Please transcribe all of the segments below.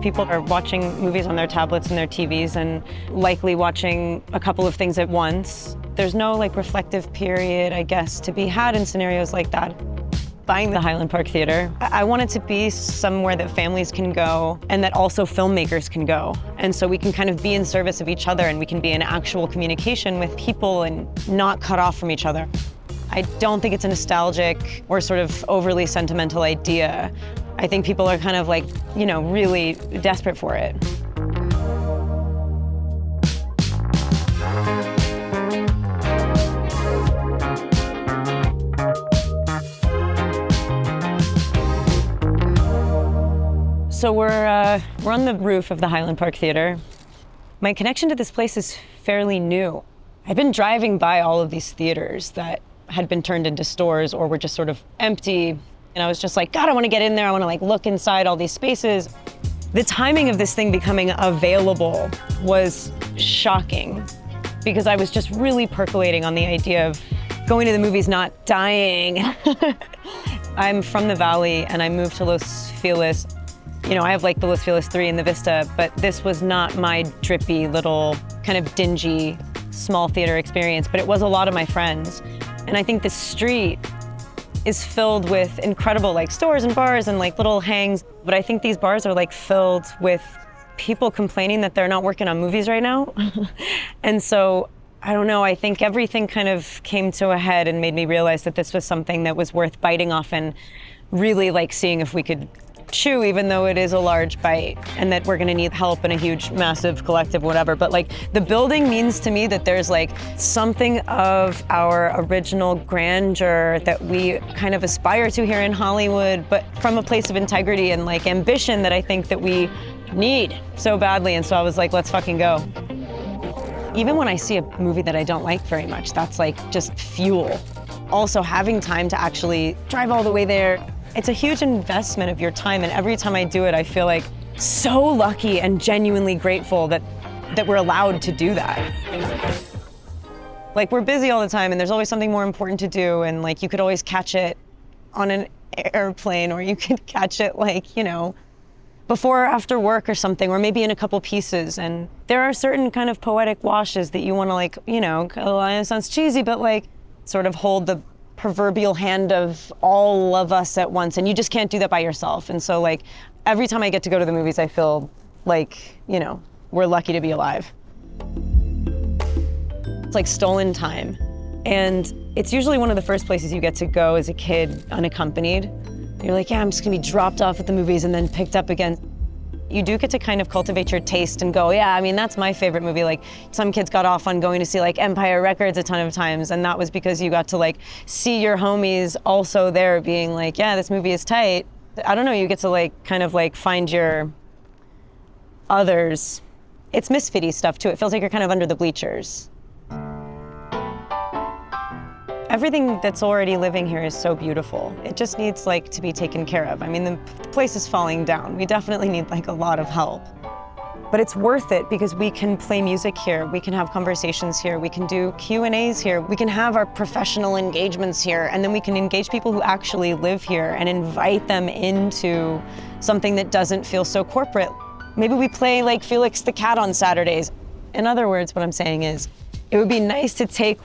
People are watching movies on their tablets and their TVs and likely watching a couple of things at once. There's no like reflective period, I guess, to be had in scenarios like that. Buying the Highland Park Theatre, I want it to be somewhere that families can go and that also filmmakers can go. And so we can kind of be in service of each other and we can be in actual communication with people and not cut off from each other. I don't think it's a nostalgic or sort of overly sentimental idea. I think people are kind of like, you know, really desperate for it. So we're on the roof of the Highland Park Theatre. My connection to this place is fairly new. I've been driving by all of these theaters that had been turned into stores or were just sort of empty. And I was just like, God, I want to get in there. I want to like look inside all these spaces. The timing of this thing becoming available was shocking because I was just really percolating on the idea of going to the movies, not dying. I'm from the Valley and I moved to Los Feliz. You know, I have like the Los Feliz 3 in the Vista, but this was not my drippy little kind of dingy small theater experience, but it was a lot of my friends. And I think the street is filled with incredible like stores and bars and like little hangs, but I think these bars are like filled with people complaining that they're not working on movies right now. And so, I don't know, I think everything kind of came to a head and made me realize that this was something that was worth biting off and really like seeing if we could chew, even though it is a large bite, and that we're gonna need help in a huge, massive collective, whatever. But like the building means to me that there's like something of our original grandeur that we kind of aspire to here in Hollywood, but from a place of integrity and like ambition that I think that we need so badly. And so I was like, let's fucking go. Even when I see a movie that I don't like very much, that's like just fuel. Also having time to actually drive all the way there, it's a huge investment of your time, and every time I do it, I feel like so lucky and genuinely grateful that we're allowed to do that. Like, we're busy all the time, and there's always something more important to do, and like, you could always catch it on an airplane, or you could catch it like, you know, before or after work or something, or maybe in a couple pieces. And there are certain kind of poetic washes that you want to like, you know, it sounds cheesy, but like, sort of hold the proverbial hand of all of us at once, and you just can't do that by yourself. And so like every time I get to go to the movies, I feel like, you know, we're lucky to be alive. It's like stolen time. And it's usually one of the first places you get to go as a kid unaccompanied. You're like, yeah, I'm just gonna be dropped off at the movies and then picked up again. You do get to kind of cultivate your taste and go, yeah, I mean, that's my favorite movie. Like, some kids got off on going to see like Empire Records a ton of times, and that was because you got to like see your homies also there being like, yeah, this movie is tight. I don't know, you get to like kind of like find your others. It's misfitty stuff too. It feels like you're kind of under the bleachers. Everything that's already living here is so beautiful. It just needs like to be taken care of. I mean, the place is falling down. We definitely need like a lot of help. But it's worth it because we can play music here, we can have conversations here, we can do Q&As here, we can have our professional engagements here, and then we can engage people who actually live here and invite them into something that doesn't feel so corporate. Maybe we play like Felix the Cat on Saturdays. In other words, what I'm saying is, it would be nice to take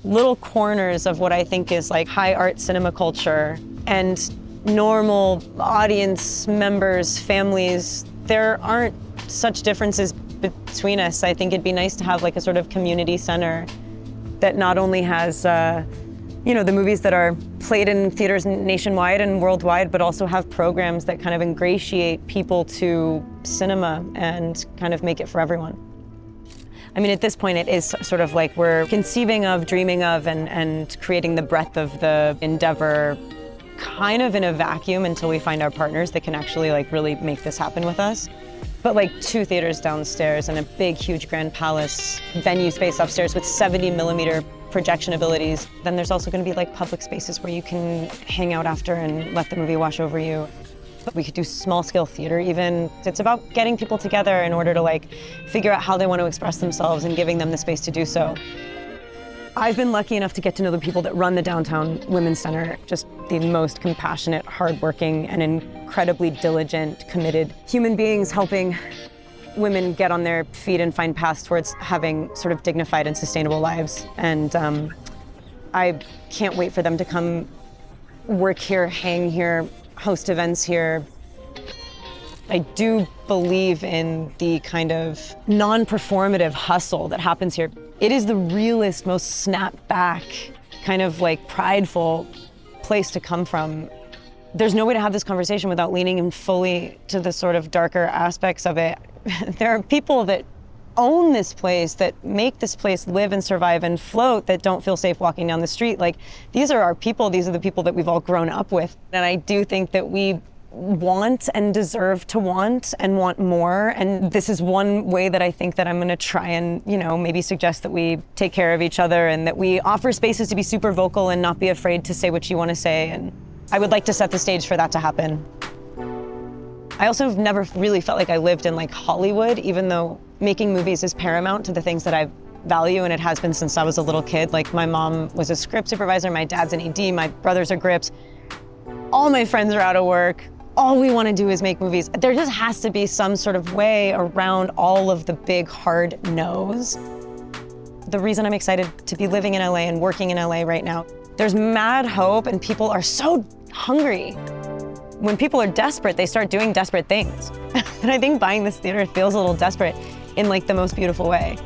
little corners of what I think is like high art cinema culture and normal audience members, families. There aren't such differences between us. I think it'd be nice to have like a sort of community center that not only has, you know, the movies that are played in theaters nationwide and worldwide, but also have programs that kind of ingratiate people to cinema and kind of make it for everyone. I mean, at this point, it is sort of like we're conceiving of, dreaming of, and creating the breadth of the endeavor kind of in a vacuum until we find our partners that can actually like really make this happen with us. But like 2 theaters downstairs and a big, huge Grand Palace venue space upstairs with 70mm projection abilities. Then there's also gonna be like public spaces where you can hang out after and let the movie wash over you. We could do small scale theater even. It's about getting people together in order to like figure out how they want to express themselves and giving them the space to do so. I've been lucky enough to get to know the people that run the Downtown Women's Center, just the most compassionate, hardworking, and incredibly diligent, committed human beings helping women get on their feet and find paths towards having sort of dignified and sustainable lives. And I can't wait for them to come work here, hang here, host events here. I do believe in the kind of non-performative hustle that happens here. It is the realest, most snap-back, kind of like prideful place to come from. There's no way to have this conversation without leaning in fully to the sort of darker aspects of it. There are people that own this place, that make this place live and survive and float, that don't feel safe walking down the street. Like, these are our people. These are the people that we've all grown up with. And I do think that we want and deserve to want and want more. And this is one way that I think that I'm going to try and, maybe suggest that we take care of each other and that we offer spaces to be super vocal and not be afraid to say what you want to say. And I would like to set the stage for that to happen. I also have never really felt like I lived in like Hollywood, even though making movies is paramount to the things that I value, and it has been since I was a little kid. Like, my mom was a script supervisor, my dad's an ED, my brothers are grips. All my friends are out of work. All we want to do is make movies. There just has to be some sort of way around all of the big, hard no's. The reason I'm excited to be living in LA and working in LA right now, there's mad hope and people are so hungry. When people are desperate, they start doing desperate things. And I think buying this theater feels a little desperate in like the most beautiful way.